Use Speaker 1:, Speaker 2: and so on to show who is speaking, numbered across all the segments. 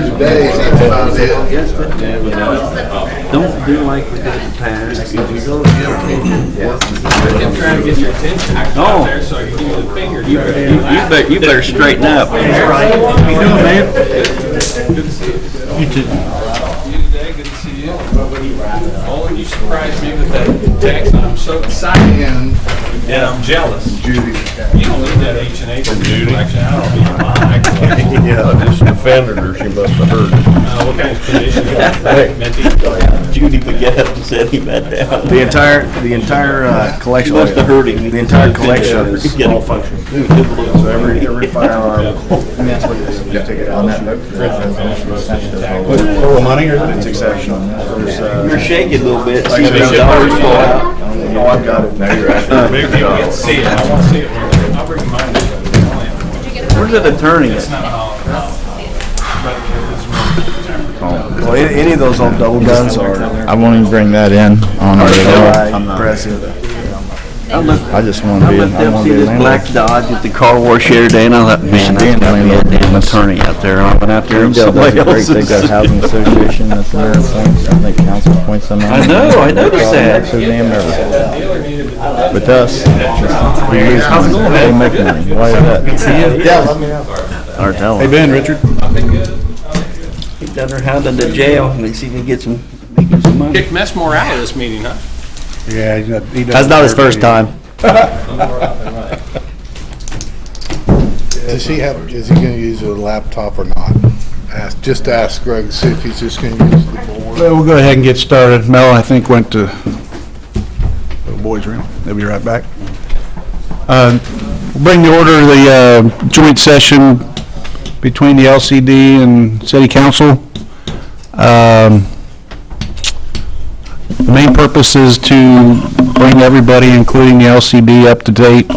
Speaker 1: today, that's about it.
Speaker 2: Don't do like we did in the past.
Speaker 3: I'm trying to get your attention.
Speaker 2: Oh.
Speaker 3: There so I can give you the finger.
Speaker 2: You better straighten up.
Speaker 3: How you doing, man? Good to see you.
Speaker 2: You too.
Speaker 3: You today, good to see you. Olin, you surprised me with that text. I'm so excited.
Speaker 1: And
Speaker 3: I'm jealous.
Speaker 1: Judy.
Speaker 3: You don't need that H&H from Judy. Actually, I don't need mine.
Speaker 4: Yeah, I just defended her, she must have heard.
Speaker 3: What kind of condition? Minty?
Speaker 2: Judy begat and said he met down.
Speaker 5: The entire collection.
Speaker 2: Must have heard him.
Speaker 5: The entire collection is all functional. So every firearm. You take it on that
Speaker 4: Full of money or?
Speaker 5: It's exceptional.
Speaker 2: You're shaking a little bit.
Speaker 5: Like
Speaker 2: See
Speaker 5: I said,
Speaker 2: those dollars fall out.
Speaker 5: Oh, I've got it. Now you're asking.
Speaker 3: Let's see it. I want to see it. I'll bring mine.
Speaker 2: Where's that attorney?
Speaker 3: It's not
Speaker 5: Well, any of those old double guns are.
Speaker 6: I won't even bring that in on it at all.
Speaker 5: Impressive.
Speaker 6: I just want to
Speaker 2: I
Speaker 6: be.
Speaker 2: looked
Speaker 6: I
Speaker 2: up,
Speaker 6: want
Speaker 2: see
Speaker 6: to be a
Speaker 2: this black
Speaker 6: landlord.
Speaker 2: Dodge at the car wash the other day, and I thought, man, that's gotta be a damn attorney out there. And I went out there and
Speaker 6: Greenville does
Speaker 2: somebody
Speaker 6: a great.
Speaker 2: else's.
Speaker 6: They've got a housing association that's in there. I think council appoints them.
Speaker 2: I know, I noticed that.
Speaker 6: So damn nervous. With us, we lose money. They make money. Why is that?
Speaker 5: Or tell
Speaker 4: Hey,
Speaker 5: them.
Speaker 4: Ben, Richard.
Speaker 2: He done her hounding to jail, and they see if he can get some, making some money.
Speaker 3: Kicked Messmore out of this meeting, huh?
Speaker 4: Yeah, he doesn't.
Speaker 5: That's not his first time.
Speaker 1: Does he is he gonna use a laptop or not? Just ask Greg, see if he's just gonna use the board.
Speaker 4: Well, we'll go ahead and get started. Mel, I think, went to the boys' room. They'll be right back. We'll bring to order the joint session between the LCD and City Council. The main purpose is to bring everybody, including the LCD, up to date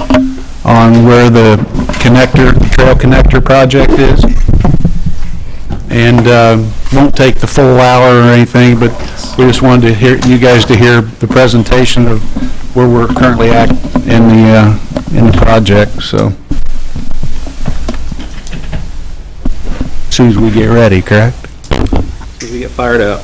Speaker 4: on where the trail connector project is. And won't take the full hour or anything, but we just wanted to hear you guys to hear the presentation of where we're currently at in the project. So as soon as we get ready, correct?
Speaker 3: As we get fired up.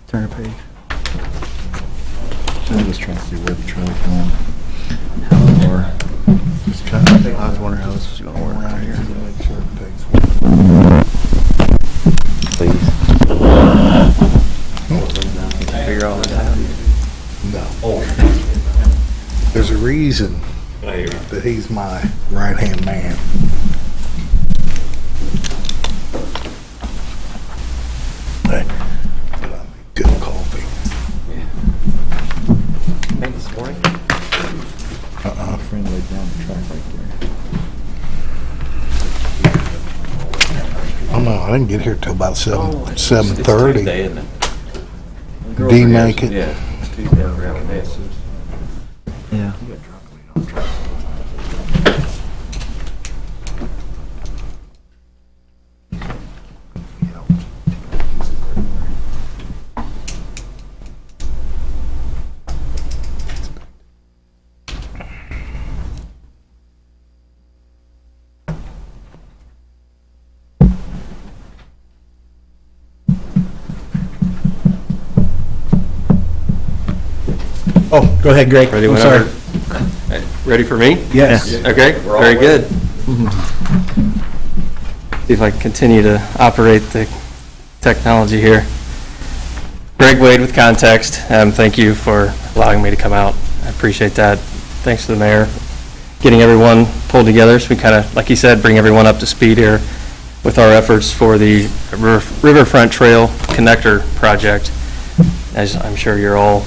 Speaker 6: Turn a page. I'm just trying to see where the trail's going. How far?
Speaker 5: I was wondering how this was going to work out here.
Speaker 6: Please.
Speaker 5: Figure all that out.
Speaker 1: No. There's a reason that he's my right-hand man. Hey, but I make good coffee.
Speaker 2: Maybe this morning.
Speaker 6: Friend laid down the track right there.
Speaker 1: Oh no, I didn't get here till about 7:30.
Speaker 2: Tuesday, isn't it?
Speaker 1: D make it.
Speaker 2: Yeah, Tuesday, around there.
Speaker 6: Yeah.
Speaker 4: Oh, go ahead, Greg.
Speaker 7: Ready
Speaker 4: I'm
Speaker 7: whenever.
Speaker 4: sorry.
Speaker 7: Ready for me?
Speaker 4: Yes.
Speaker 7: Okay, very good. See if I can continue to operate the technology here. Greg Wade with Context. Thank you for allowing me to come out. I appreciate that. Thanks to the mayor getting everyone pulled together so we kind of, like he said, bring everyone up to speed here with our efforts for the Riverfront Trail Connector project. As I'm sure you're all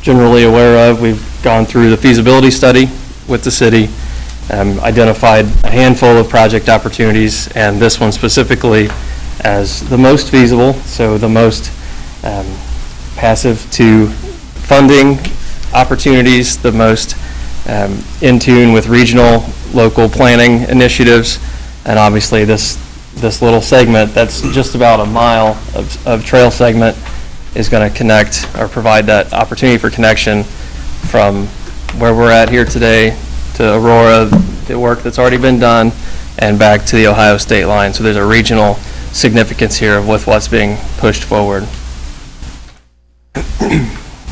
Speaker 7: generally aware of, we've gone through the feasibility study with the city, identified a handful of project opportunities, and this one specifically as the most feasible, so the most passive to funding opportunities, the most in tune with regional, local planning initiatives, and obviously this little segment that's just about a mile of trail segment is going to connect or provide that opportunity for connection from where we're at here today to Aurora, the work that's already been done, and back to the Ohio state line. So there's a regional significance here with what's being pushed forward.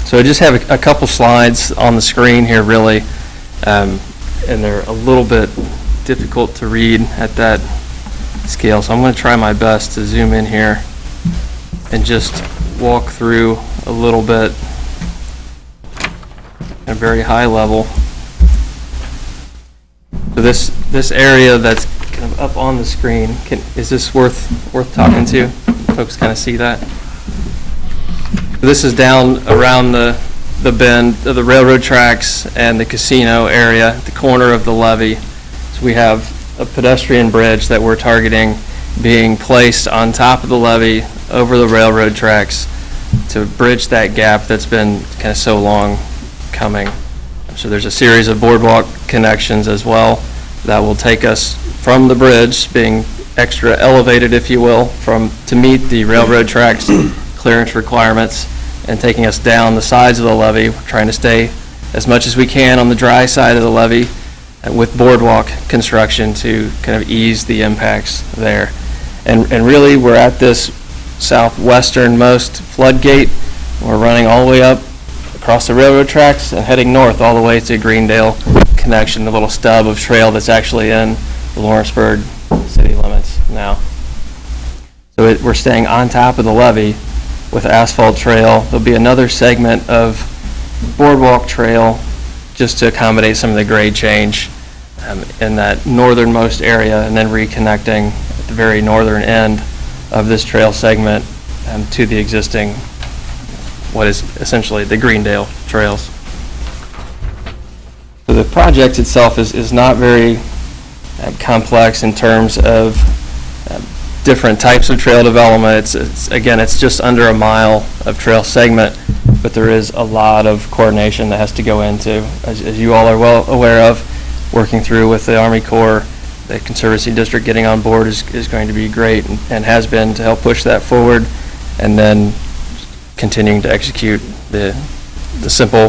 Speaker 7: So I just have a couple slides on the screen here, really, and they're a little bit difficult to read at that scale. So I'm going to try my best to zoom in here and just walk through a little bit at a very high level. So this area that's kind of up on the screen, is this worth talking to? Folks kind of see that? This is down around the bend of the railroad tracks and the casino area, the corner of the levee. So we have a pedestrian bridge that we're targeting being placed on top of the levee over the railroad tracks to bridge that gap that's been kind of so long coming. So there's a series of boardwalk connections as well that will take us from the bridge, being extra elevated, if you will, to meet the railroad tracks clearance requirements, and taking us down the sides of the levee. We're trying to stay as much as we can on the dry side of the levee with boardwalk construction to kind of ease the impacts there. And really, we're at this southwesternmost floodgate. We're running all the way up across the railroad tracks and heading north all the way to Greendale connection, the little stub of trail that's actually in the Lawrenceburg city limits now. So we're staying on top of the levee with asphalt trail. There'll be another segment of boardwalk trail just to accommodate some of the grade change in that northernmost area, and then reconnecting at the very northern end of this trail segment to the existing, what is essentially the Greendale trails. So the project itself is not very complex in terms of different types of trail development. It's just under a mile of trail segment, but there is a lot of coordination that has to go into, as you all are well aware of, working through with the Army Corps. The Conservancy District getting on board is going to be great and has been to help push that forward, and then continuing to execute the simple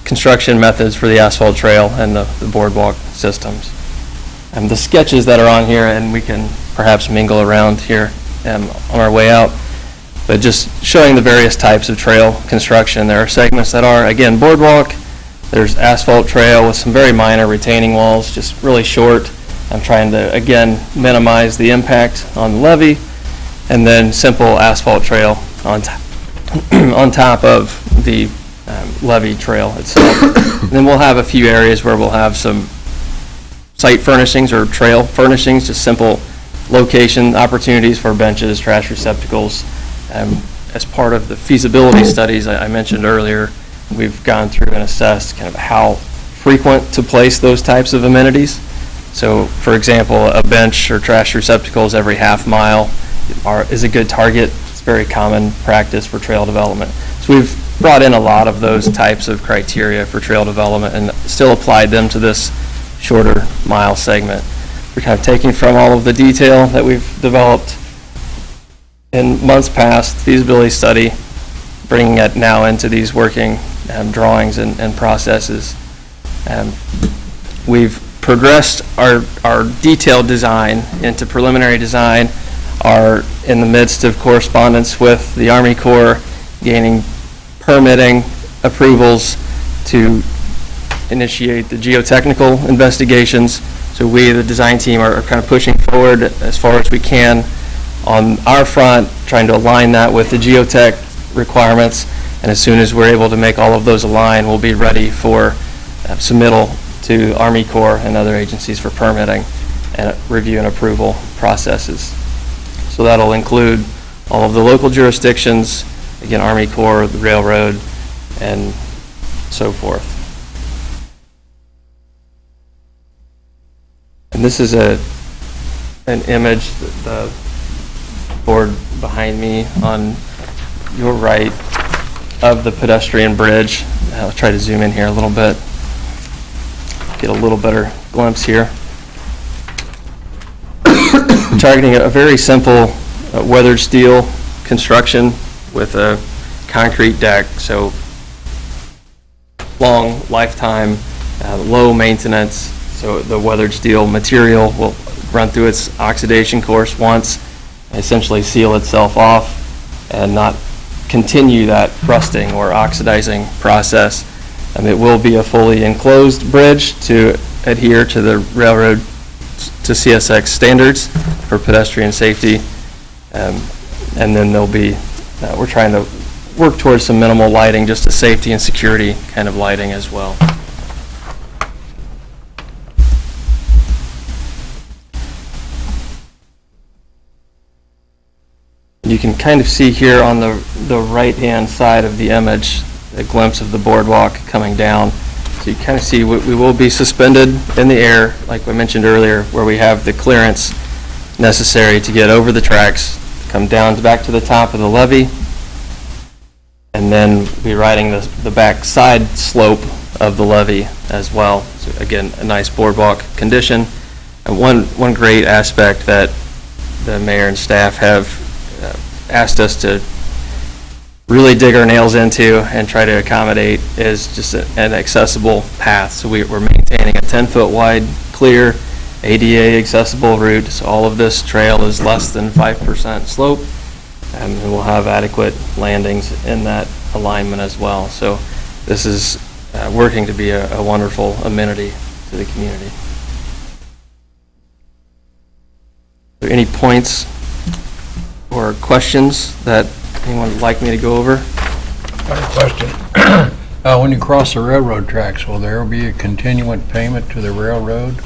Speaker 7: construction methods for the asphalt trail and the boardwalk systems. And the sketches that are on here, and we can perhaps mingle around here on our way out, but just showing the various types of trail construction. There are segments that are, again, boardwalk. There's asphalt trail with some very minor retaining walls, just really short. I'm trying to, again, minimize the impact on the levee, and then simple asphalt trail on top of the levee trail itself. And then we'll have a few areas where we'll have some site furnishings or trail furnishings, just simple location opportunities for benches, trash receptacles. As part of the feasibility studies I mentioned earlier, we've gone through and assessed kind of how frequent to place those types of amenities. So, for example, a bench or trash receptacles every half mile is a good target. It's very common practice for trail development. So we've brought in a lot of those types of criteria for trail development and still applied them to this shorter mile segment. We're kind of taking from all of the detail that we've developed in months past, feasibility study, bringing it now into these working drawings and processes. We've progressed our detailed design into preliminary design, are in the midst of correspondence with the Army Corps, gaining permitting approvals to initiate the geotechnical investigations. So we, the design team, are kind of pushing forward as far as we can on our front, trying to align that with the geotech requirements. And as soon as we're able to make all of those align, we'll be ready for submittal to Army Corps and other agencies for permitting and review and approval processes. So that'll include all of the local jurisdictions, again, Army Corps, the railroad, and so forth. This is an image, the board behind me on your right of the pedestrian bridge. I'll try to zoom in here a little bit, get a little better glimpse here. Targeting a very simple weathered steel construction with a concrete deck, so long lifetime, low maintenance, so the weathered steel material will run through its oxidation course once, essentially seal itself off and not continue that rusting or oxidizing process. And it will be a fully enclosed bridge to adhere to the railroad to CSX standards for pedestrian safety. And then there'll be, we're trying to work towards some minimal lighting, just a safety and security kind of lighting as well. You can kind of see here on the right-hand side of the image, a glimpse of the boardwalk coming down. So you kind of see we will be suspended in the air, like I mentioned earlier, where we have the clearance necessary to get over the tracks, come down back to the top of the levee, and then be riding the back side slope of the levee as well. So again, a nice boardwalk condition. And one great aspect that the mayor and staff have asked us to really dig our nails into and try to accommodate is just an accessible path. So we're maintaining a 10-foot wide, clear, ADA accessible route. So all of this trail is less than 5% slope, and we'll have adequate landings in that alignment as well. So this is working to be a wonderful amenity to the community. Are there any points or questions that anyone would like me to go over?
Speaker 8: I have a question. When you cross the railroad tracks, will there be a continuing payment to the railroad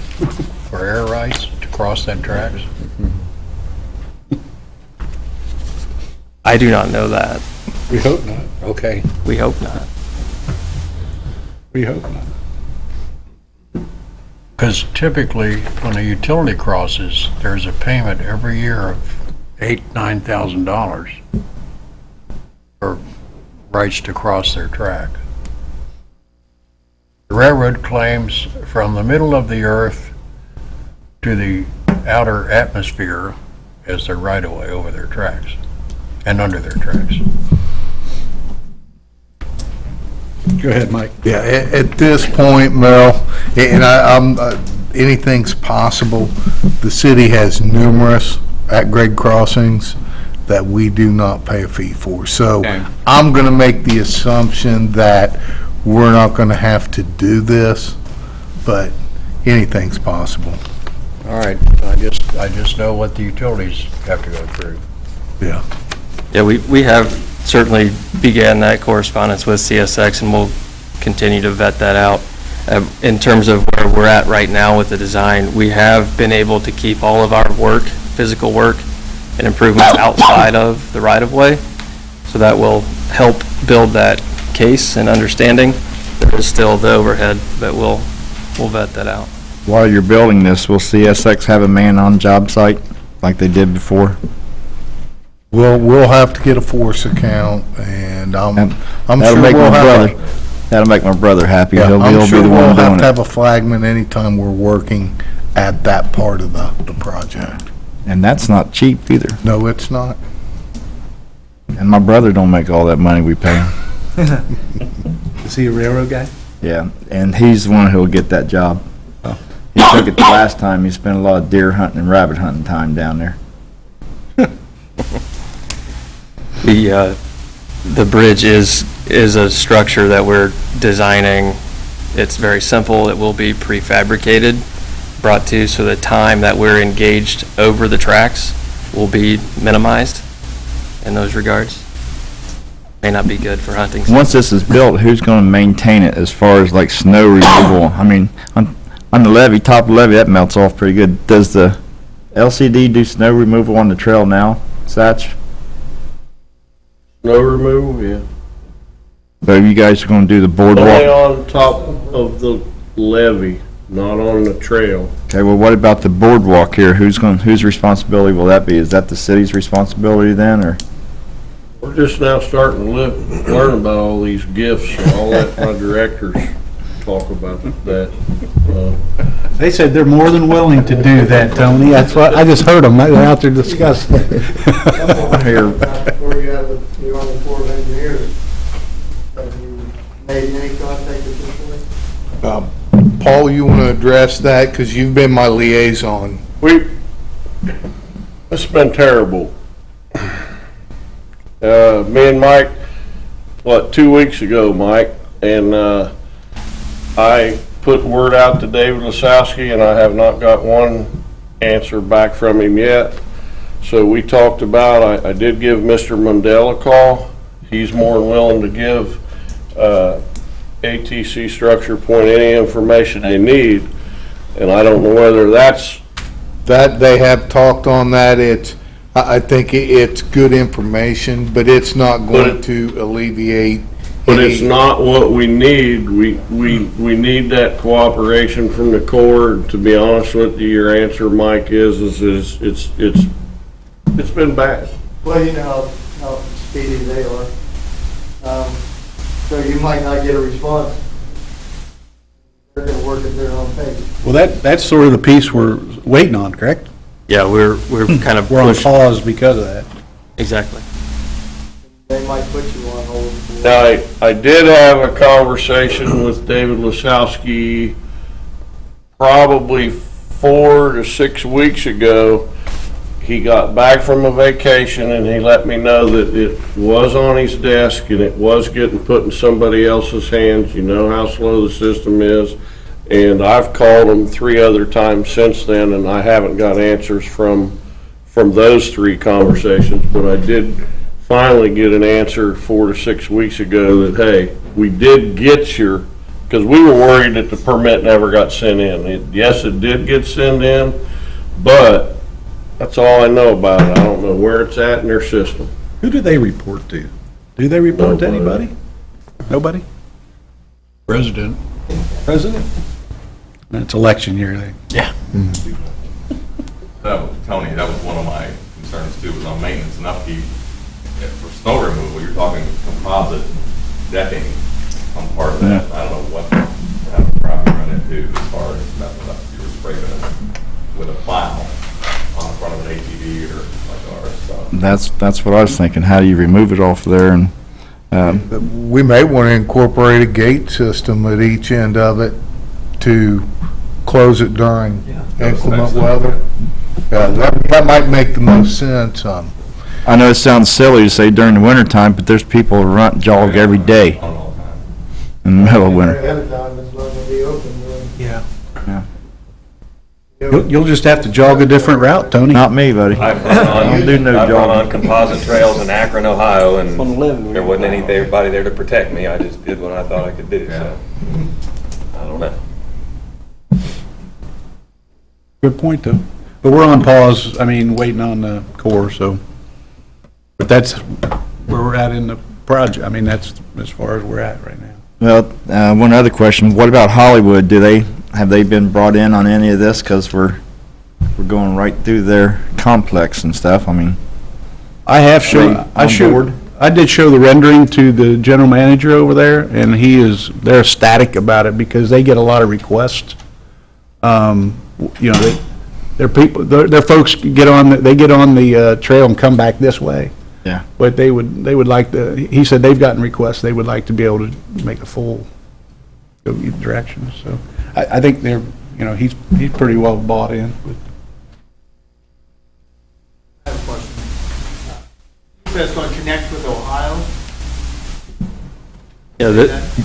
Speaker 8: for air rights to cross that tracks?
Speaker 7: I do not know that.
Speaker 8: We hope not. Okay.
Speaker 7: We hope not.
Speaker 8: We hope not. Because typically, when a utility crosses, there's a payment every year of $8,000-9,000 for rights to cross their track. The railroad claims from the middle of the earth to the outer atmosphere as their right-of-way over their tracks and under their tracks. Go ahead, Mike.
Speaker 1: Yeah, at this point, Mel, and I'm anything's possible. The city has numerous at-grade crossings that we do not pay a fee for. So I'm going to make the assumption that we're not going to have to do this, but anything's possible.
Speaker 8: All right, I just know what the utilities have to go through.
Speaker 1: Yeah.
Speaker 7: Yeah, we have certainly began that correspondence with CSX, and we'll continue to vet that out. In terms of where we're at right now with the design, we have been able to keep all of our work, physical work, and improvements outside of the right-of-way, so that will help build that case and understanding. There is still the overhead, but we'll vet that out.
Speaker 6: While you're building this, will CSX have a man on job site like they did before?
Speaker 1: We'll have to get a force account, and I'm
Speaker 6: That'll
Speaker 1: sure
Speaker 6: make
Speaker 1: we'll
Speaker 6: my
Speaker 1: have
Speaker 6: brother. That'll make my brother happy.
Speaker 1: Yeah,
Speaker 6: He'll
Speaker 1: I'm
Speaker 6: be
Speaker 1: sure
Speaker 6: the
Speaker 1: we'll
Speaker 6: one
Speaker 1: have
Speaker 6: doing
Speaker 1: to have
Speaker 6: it.
Speaker 1: a flagman anytime we're working at that part of the project.
Speaker 6: And that's not cheap either.
Speaker 1: No, it's not.
Speaker 6: And my brother don't make all that money we pay him.
Speaker 2: Is he a railroad guy?
Speaker 6: Yeah, and he's the one who'll get that job. He took it the last time. He spent a lot of deer hunting and rabbit hunting time down there.
Speaker 7: The bridge is a structure that we're designing. It's very simple. It will be prefabricated, brought to, so the time that we're engaged over the tracks will be minimized in those regards. May not be good for hunting.
Speaker 6: Once this is built, who's going to maintain it as far as like snow removal? I mean, on the levee, top of the levee, that melts off pretty good. Does the LCD do snow removal on the trail now, Satch?
Speaker 9: Snow removal, yeah.
Speaker 6: So you guys are going to do the
Speaker 9: Only
Speaker 6: boardwalk?
Speaker 9: on top of the levee. not on the trail.
Speaker 6: Okay, well, what about the boardwalk here? Whose responsibility will that be? Is that the city's responsibility then, or?
Speaker 9: We're just now starting to learn about all these gifts, so I'll let my directors talk about that.
Speaker 4: They said they're more than willing to do that, Tony. That's what, I just heard them, they're out there discussing.
Speaker 6: Here.
Speaker 10: Where you at with the Army Corps of Engineers? Have you made any contact at this point?
Speaker 1: Paul, you want to address that? Because you've been my liaison.
Speaker 9: It's been terrible. Me and Mike, 2 weeks ago, Mike, and I put word out to David Lasowski, and I have not got one answer back from him yet. So we talked about, I did give Mr. Mundell a call. He's more than willing to give ATC Structure Point any information they need, and I don't know whether that's...
Speaker 1: That, they have talked on that. I think it's good information, but it's not going to alleviate.
Speaker 9: But it's not what we need. We need that cooperation from the Corps. To be honest with you, your answer, Mike, is it's been bad.
Speaker 10: Well, you know how speedy they are. So you might not get a response. They're gonna work at their own pace.
Speaker 4: Well, that's sort of the piece we're waiting on, correct?
Speaker 7: Yeah, we're kind of
Speaker 4: We're on
Speaker 7: pushed.
Speaker 4: pause because of that.
Speaker 7: Exactly.
Speaker 10: They might put you on hold.
Speaker 9: Now, I did have a conversation with David Lasowski probably 4 to 6 weeks ago. He got back from a vacation and he let me know that it was on his desk and it was getting put in somebody else's hands. You know how slow the system is. And I've called him 3 other times since then, and I haven't got answers from those 3 conversations. But I did finally get an answer 4 to 6 weeks ago that, hey, we did get your, because we were worried that the permit never got sent in. Yes, it did get sent in, but that's all I know about it. I don't know where it's at in their system.
Speaker 4: Who do they report to? Do they report to anybody? Nobody?
Speaker 8: President.
Speaker 4: President? It's election year,
Speaker 11: Tony, that was one of my concerns too, was on maintenance and upkeep. For snow removal, you're talking composite decking on part of that. I don't know what kind of problem you run into as far as messing up. You were spraying it with a plow on the front of an ATV or like ours, so.
Speaker 6: That's what I was thinking. How do you remove it off there? And
Speaker 1: We may want to incorporate a gate system at each end of it to close it during inclement weather. That might make the most sense.
Speaker 6: I know it sounds silly to say during the wintertime, but there's people who jog every day
Speaker 11: On all the time.
Speaker 6: in the middle of winter.
Speaker 10: Ahead of time, it's not gonna be open.
Speaker 1: Yeah.
Speaker 4: You'll just have to jog a different route, Tony.
Speaker 6: Not me, buddy.
Speaker 12: I've run
Speaker 6: I don't do no
Speaker 12: I've run
Speaker 6: jogging.
Speaker 12: on composite trails in Akron, Ohio, and
Speaker 2: On 11.
Speaker 12: there wasn't anybody there to protect me. I just did what I thought I could do, so. I don't know.
Speaker 4: Good point, though. But we're on pause, waiting on the Corps, so. But that's where we're at in the project. That's as far as we're at right now.
Speaker 6: Well, one other question. What about Hollywood? Have they been brought in on any of this? Because we're going right through their complex and stuff.
Speaker 4: I have shown,
Speaker 6: board?
Speaker 4: I did show the rendering to the general manager over there, and they're ecstatic about it because they get a lot of requests. Their people, their folks get on the trail and come back this way.
Speaker 6: Yeah.
Speaker 4: But they would like he said they've gotten requests, they would like to be able to make a full, go either direction, so. I think they're, he's pretty well bought in.
Speaker 10: I have a question. You said it's gonna connect with Ohio?
Speaker 7: Yeah,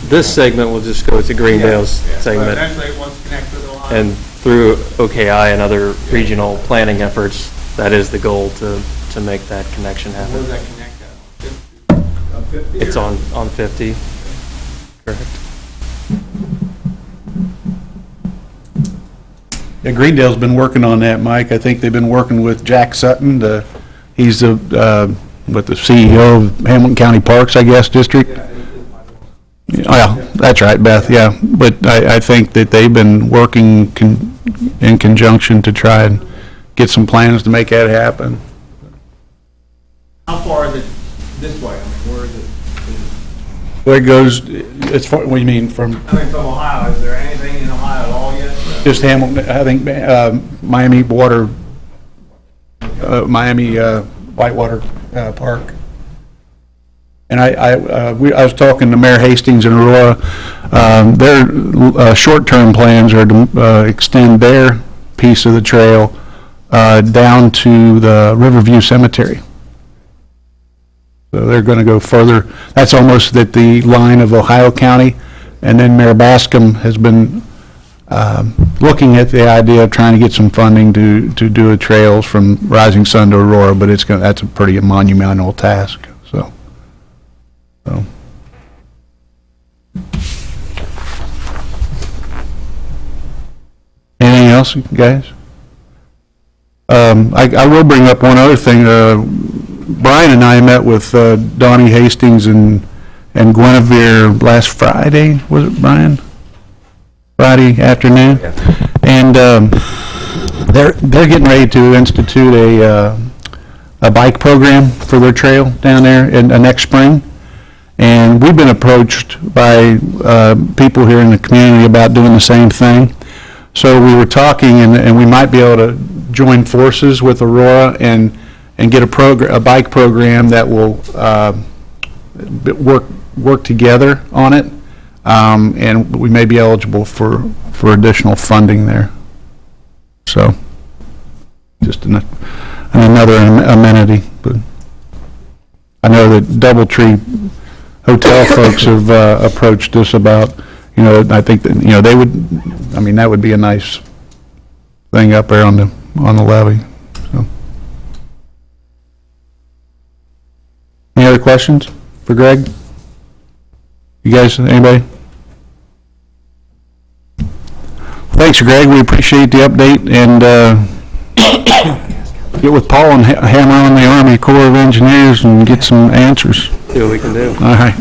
Speaker 7: this segment will just go to Greendale's segment.
Speaker 10: Eventually it wants to connect with Ohio.
Speaker 7: And through OKI and other regional planning efforts, that is the goal to make that connection
Speaker 10: Where
Speaker 7: happen.
Speaker 10: does that connect at? 50?
Speaker 7: It's on 50, correct.
Speaker 4: Yeah, Greendale's been working on that, Mike. I think they've been working with Jack Sutton, he's the CEO of Hamilton County Parks, I guess, District. Yeah, That's right, Beth, yeah. But I think that they've been working in conjunction to try and get some plans to make that happen.
Speaker 5: How far is it this way? I mean, where is it?
Speaker 4: Where it goes, as far, what do you mean, from
Speaker 5: I mean, from Ohio, is there anything in Ohio at all yet?
Speaker 4: just Hamilton, I think, Miami Water, Miami Whitewater Park. And I was talking to Mayor Hastings and Aurora. Their short-term plans are to extend their piece of the trail down to the Riverview Cemetery. So they're going to go further. That's almost at the line of Ohio County. And then Mayor Bascom has been looking at the idea of trying to get some funding to do a trails from Rising Sun to Aurora, but that's a pretty monumental task. So. Anything else, guys? I will bring up one other thing. Brian and I met with Donnie Hastings and Guinevere last Friday. Was it, Brian? Friday afternoon? Yeah. And they're getting ready to institute a bike program for their trail down there in next spring. And we've been approached by people here in the community about doing the same thing. So we were talking, and we might be able to join forces with Aurora and get a bike program that will work together on it, and we may be eligible for additional funding there. So just another amenity. But I know that Doubletree Hotel folks have approached us about, I think that, they would, that would be a nice thing up there on the levee. So. Any other questions for Greg? You guys, anybody? Thanks, Greg. We appreciate the update, and get with Paul and hammer on the Army Corps of Engineers and get some answers.
Speaker 7: See what we can do.
Speaker 4: All right.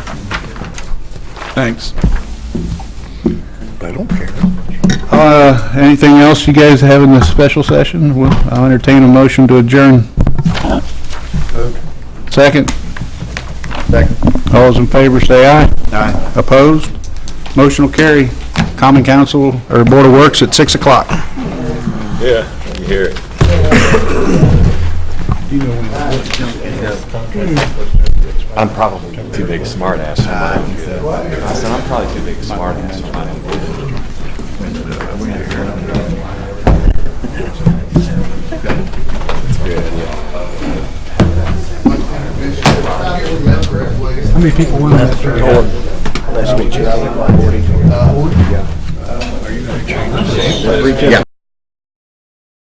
Speaker 4: Thanks.
Speaker 1: I don't care.
Speaker 4: Anything else you guys have in the special session? Well, I'll entertain a motion to adjourn. Second? Second. All those in favor say aye. Aye. Opposed? Motion will carry. Common Council, or Board of Works at 6 o'clock.
Speaker 12: Yeah, you hear it. I'm probably too big a smart ass for mine. I said, I'm probably too big a smart ass for mine.
Speaker 4: How many people went on that?
Speaker 2: Nice to meet you.
Speaker 1: Yeah.